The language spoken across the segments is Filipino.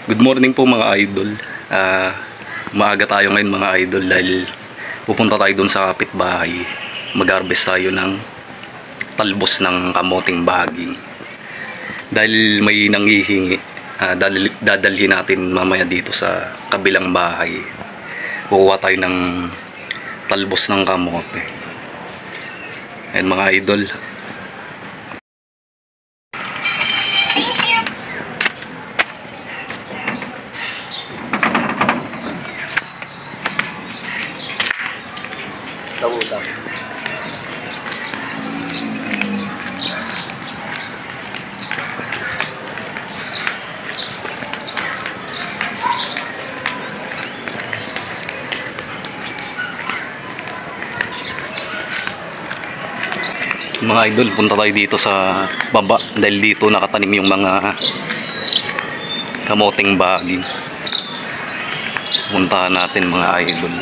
Good morning po mga idol. Maaga tayo ngayon mga idol dahil pupunta tayo dun sa kapitbahay. Mag-harvest tayo ng talbos ng kamoting baging. Dahil may nanghihingi, dadalhin natin mamaya dito sa kabilang bahay. Kukuha tayo ng talbos ng kamote. Ayan mga idol. Utang. Mga idol, punta tayo dito sa baba dahil dito nakatanim yung mga kamoting baging. Puntahan natin mga idol.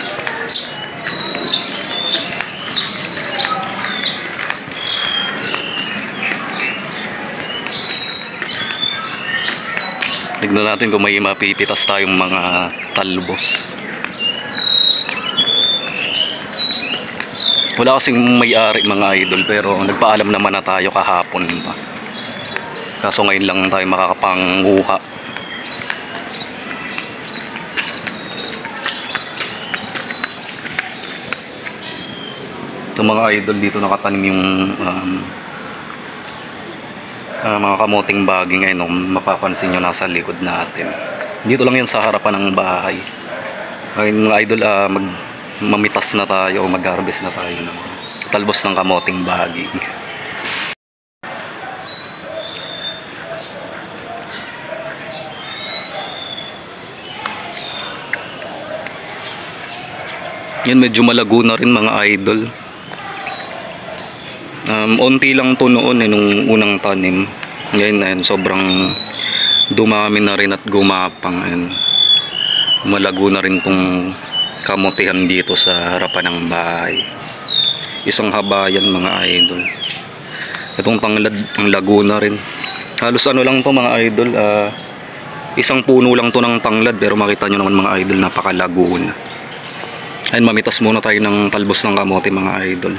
Tignan natin kung may mapipitas tayong mga talbos. Wala kasing may-ari mga idol, pero nagpaalam naman na tayo kahapon pa. Kaso ngayon lang tayo makakapanguha. Ito mga idol, dito nakatanim yung mga kamoting baging ngayon, mapapansin nyo nasa likod natin. Dito lang yan sa harapan ng bahay. Ngayon mga idol, mamitas na tayo o mag-harvest na tayo ng talbos ng kamoting baging. Yan, medyo malago na rin mga idol. Unti lang to noon nung unang tanim. Ngayon na yan, sobrang dumami na rin at gumapang. Ayan. Malago na rin tong kamutihan dito sa harapan ng bahay. Isang habayan mga idol. Itong tanglad, ang lago na rin. Halos ano lang to mga idol, isang puno lang to ng tanglad, pero makita nyo naman mga idol, napakalago na. Ayun, mamitas muna tayo ng talbos ng kamote mga idol.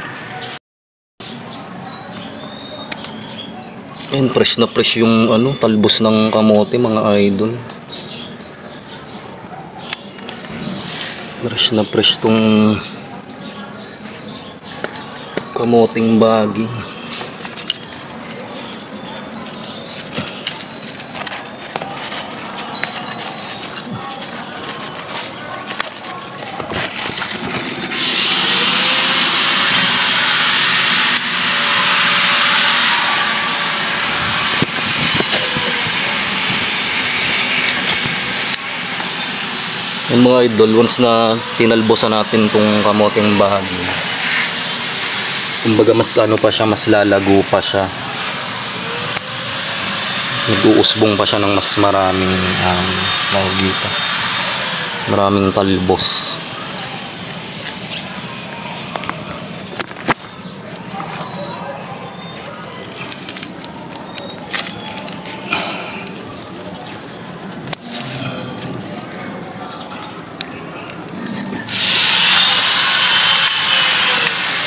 Ayun, fresh na fresh yung talbos ng kamote mga idol. Fresh na fresh tong kamoting baging. Yung mga idol, once na tinalbosan natin tong kamoting bahagi, kumbaga mas pa siya, mas lalago pa siya, nag-uusbong pa siya ng mas maraming maraming talbos.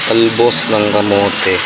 Talbos ng kamote.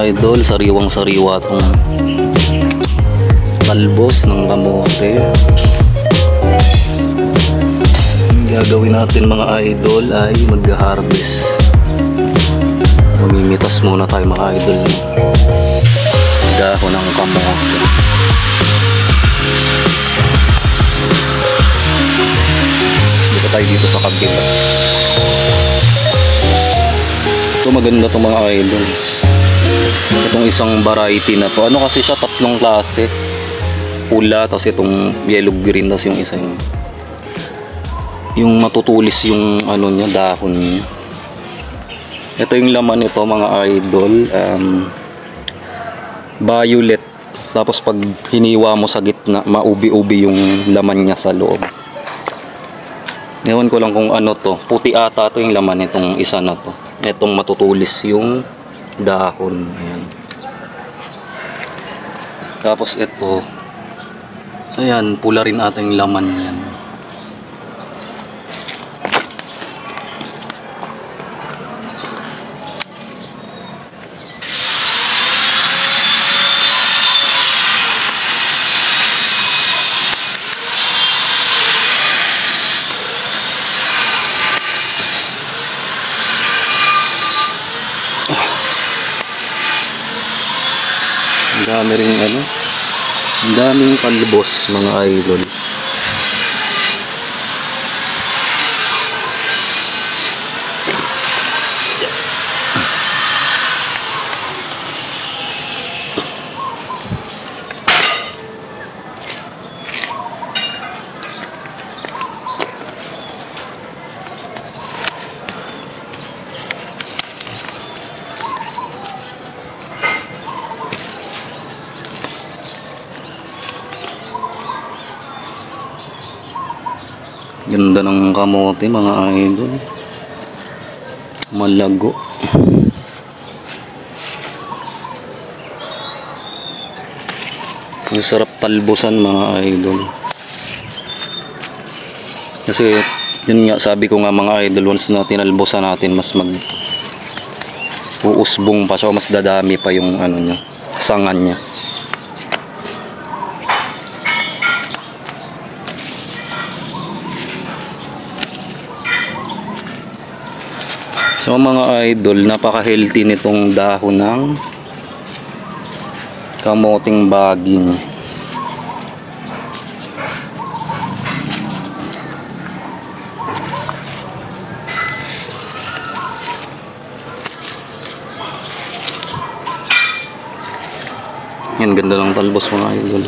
idol, sariwang sariwa tong talbos ng kamote. Ang gagawin natin mga idol ay mag-harvest. Mamimitas muna tayo mga idol ng dahon ng kamote. Dito tayo dito sa kabila. Ito maganda to mga idol. Itong isang variety na to. Ano kasi siya, tatlong klase. Pula, tapos itong yellow green, tapos yung isa yung matutulis yung ano niya, dahon niya. Ito yung laman nito mga idol. Violet. Tapos pag hiniwa mo sa gitna, maubi-ubi yung laman niya sa loob. Ewan ko lang kung ano to. Puti ata to yung laman nitong isa na to. Itong matutulis yung dahon. Ayan. Tapos ito, ayan, pula rin ata yung laman yan. Ang dami rin ano, ang daming talbos mga idol. Ganda ng kamote mga idol. Malago. Ang sarap talbosan mga idol. Kasi yun nga, sabi ko nga mga idol, once na tinalbosan natin, mas uusbong pa siya, mas dadami pa yung ano niya, sangan niya. So mga idol, napaka-healthy nitong dahon ng kamoting baging. Yan, ganda ng talbos mga idol.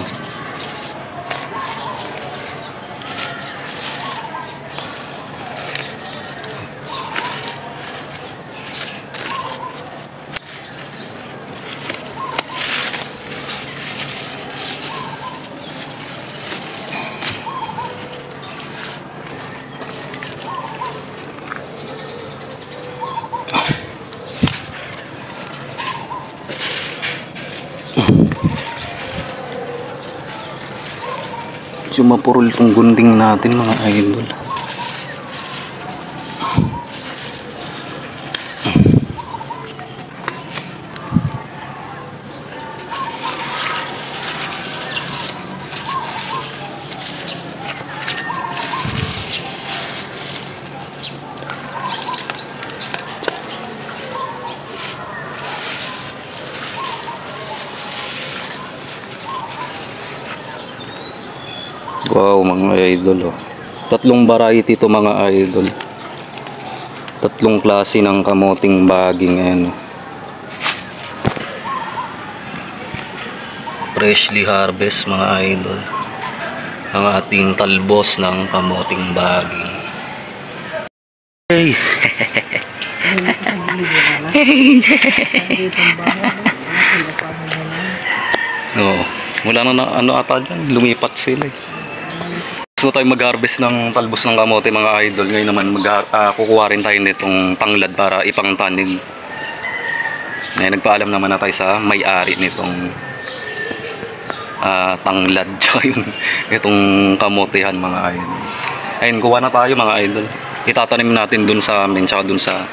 Mapurol tong gunting natin mga idol. Wow mga idol, oh. Tatlong variety to mga idol. Tatlong klase ng kamoting baging. Ayan, oh. Freshly harvest mga idol. Ang ating talbos ng kamoting baging. Hey. Oh, wala na ano ata dyan, lumipat sila eh. Gusto tayo mag-harvest ng talbos ng kamote mga idol. Ngayon naman kukuha rin tayo nitong tanglad para ipang tanim. Ngayon, nagpaalam naman na tayo sa may-ari nitong tanglad tsaka yung itong kamotehan mga idol. Ayun, kuha na tayo mga idol. Itatanim natin dun sa amin tsaka dun sa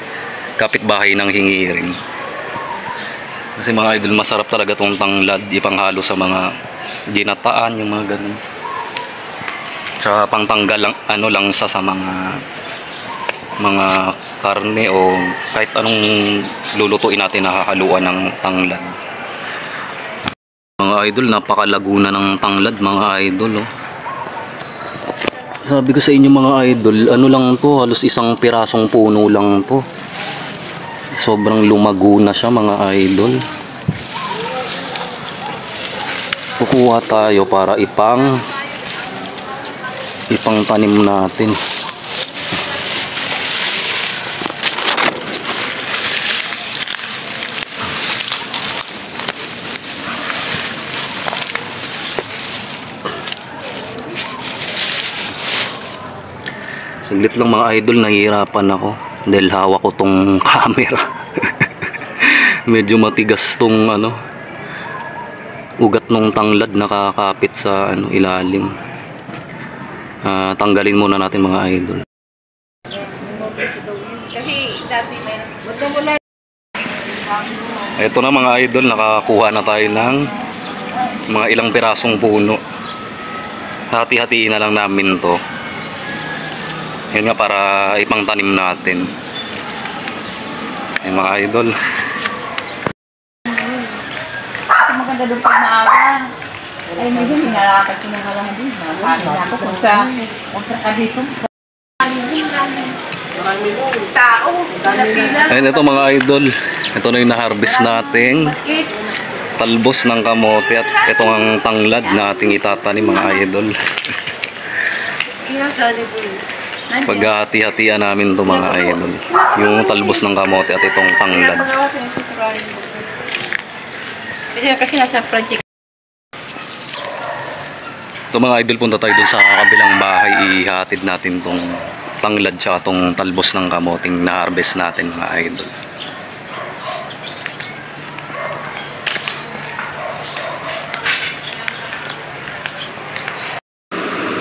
kapitbahay ng Hingiring. Kasi mga idol, masarap talaga tong tanglad, ipanghalo sa mga ginataan, yung mga ganun. Tsaka pangtanggal lang, ano lang sa mga karne o kahit anong lulutuin natin nakahaluan ng tanglad. Mga idol, napakalago na ng tanglad mga idol, oh. Sabi ko sa inyo mga idol, ano lang to, halos isang pirasong puno lang to. Sobrang lumago na siya mga idol. Kukuha tayo para ipang tanim natin. Saglit lang mga idol, nahihirapan ako dahil hawak ko tong camera. Medyo matigas tong ano, ugat ng tanglad nakakapit sa ano, ilalim. Tanggalin muna natin mga idol. Ito na mga idol, nakakuha na tayo ng mga ilang pirasong puno. Hati-hatiin na lang namin to. Yun nga, para ipang tanim natin. Ayun mga idol. Maganda doon pag maaga. Ay, medyo hinalakad ko ng halang din. Nakakali na ako kung ka dito. Tao. Ayun, ito mga idol. Ito na yung na-harvest nating talbos ng kamote at ito ang tanglad na ating itatanim mga idol. Paghati-hatian namin ito mga idol, yung talbos ng kamote at itong tanglad. Kasi nasa project. Ito mga idol, punta tayo dun sa kabilang bahay, ihatid natin itong tanglad tsaka itong talbos ng kamoting na-harvest natin mga idol.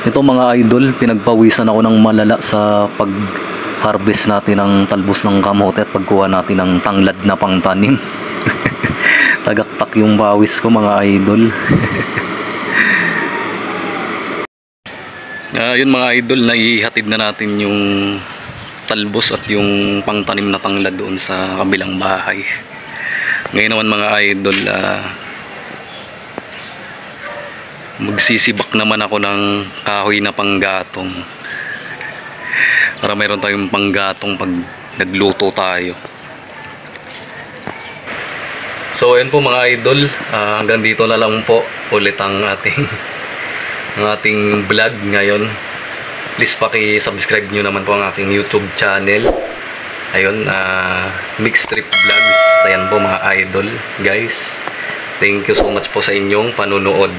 Ito mga idol, pinagpawisan ako ng malala sa pag-harvest natin ng talbos ng kamote at pagkuha natin ng tanglad na pangtanim. Tagaktak yung pawis ko mga idol. Yun mga idol, naihatid na natin yung talbos at yung pangtanim na tanglad doon sa kabilang bahay. Ngayon naman mga idol, magsisibak naman ako ng kahoy na panggatong para mayroon tayong panggatong pag nagluto tayo. So ayun po mga idol, hanggang dito na lang po ulit ang ating vlog ngayon. Please paki-subscribe nyo naman po ang aking YouTube channel. Ayun, Mixed Trip Vlogs. Ayan po mga idol guys, thank you so much po sa inyong panunood.